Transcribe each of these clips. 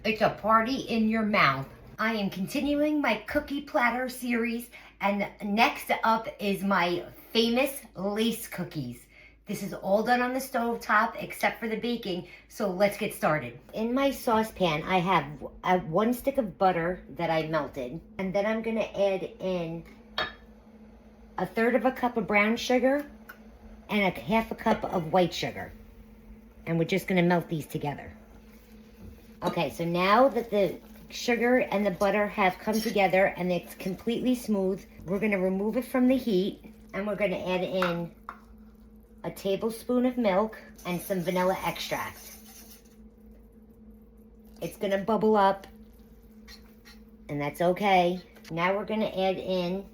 It's a party in your mouth. I am continuing my cookie platter series, and next up is my famous lace cookies. This is all done on the stove top except for the baking, so let's get started. In my saucepan, I have 1 stick of butter that I melted, and then I'm gonna add in 1/3 of a cup of brown sugar and 1/2 cup of white sugar. And we're just gonna melt these together. Okay, so now that the sugar and the butter have come together and it's completely smooth, we're gonna remove it from the heat, and we're gonna add in 1 tablespoon of milk and some vanilla extract. It's gonna bubble up, and that's okay. Now we're gonna add in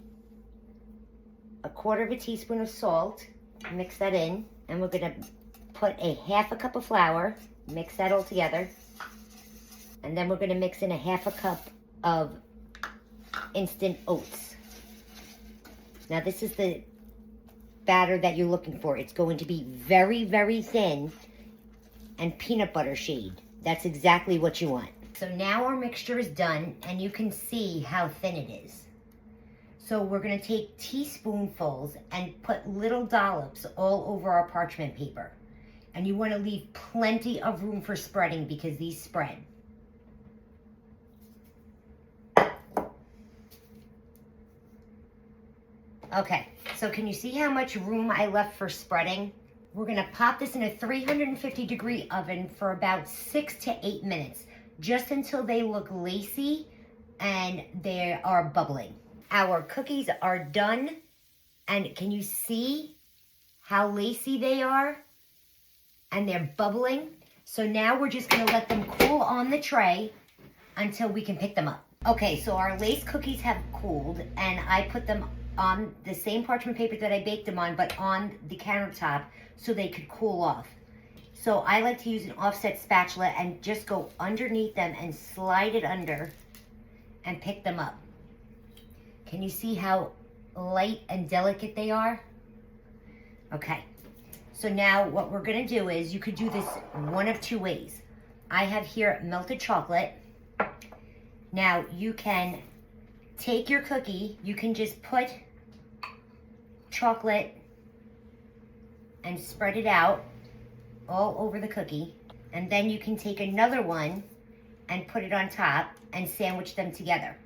1/4 teaspoon of salt, mix that in, and we're gonna put 1/2 cup of flour, mix that all together. And then we're gonna mix in 1/2 cup of instant oats. Now this is the batter that you're looking for. It's going to be very, very thin and peanut butter shade. That's exactly what you want. So now our mixture is done, and you can see how thin it is. So we're gonna take teaspoonfuls and put little dollops all over our parchment paper. And you wanna leave plenty of room for spreading because these spread. Okay, so can you see how much room I left for spreading? We're gonna pop this in a 350-degree oven for about 6 to 8 minutes, just until they look lacy and they are bubbling. Our cookies are done, and can you see how lacy they are? And they're bubbling. So now we're just gonna let them cool on the tray until we can pick them up. Okay, so our lace cookies have cooled, and I put them on the same parchment paper that I baked them on, but on the countertop so they could cool off. So I like to use an offset spatula and just go underneath them and slide it under and pick them up. Can you see how light and delicate they are? Okay, so now what we're gonna do is, you could do this one of 2 ways. I have here melted chocolate. Now you can take your cookie, you can just put chocolate and spread it out all over the cookie, and then you can take another one and put it on top and sandwich them together.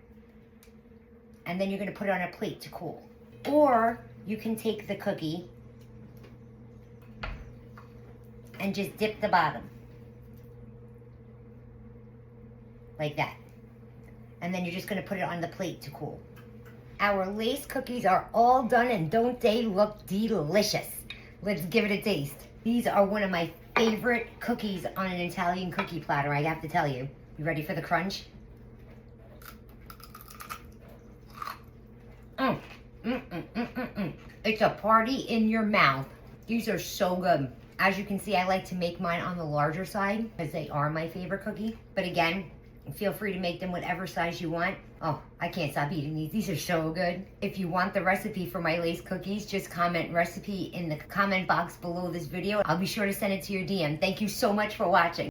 And then you're gonna put it on a plate to cool. Or you can take the cookie and just dip the bottom. Like that. And then you're just gonna put it on the plate to cool. Our lace cookies are all done, and don't they look delicious? Let's give it a taste. These are one of my favorite cookies on an Italian cookie platter, I have to tell you. You ready for the crunch? It's a party in your mouth. These are so good. As you can see, I like to make mine on the larger side because they are my favorite cookie. But again, feel free to make them whatever size you want. Oh, I can't stop eating these. These are so good. If you want the recipe for my lace cookies, just comment recipe in the comment box below this video. I'll be sure to send it to your DM. Thank you so much for watching.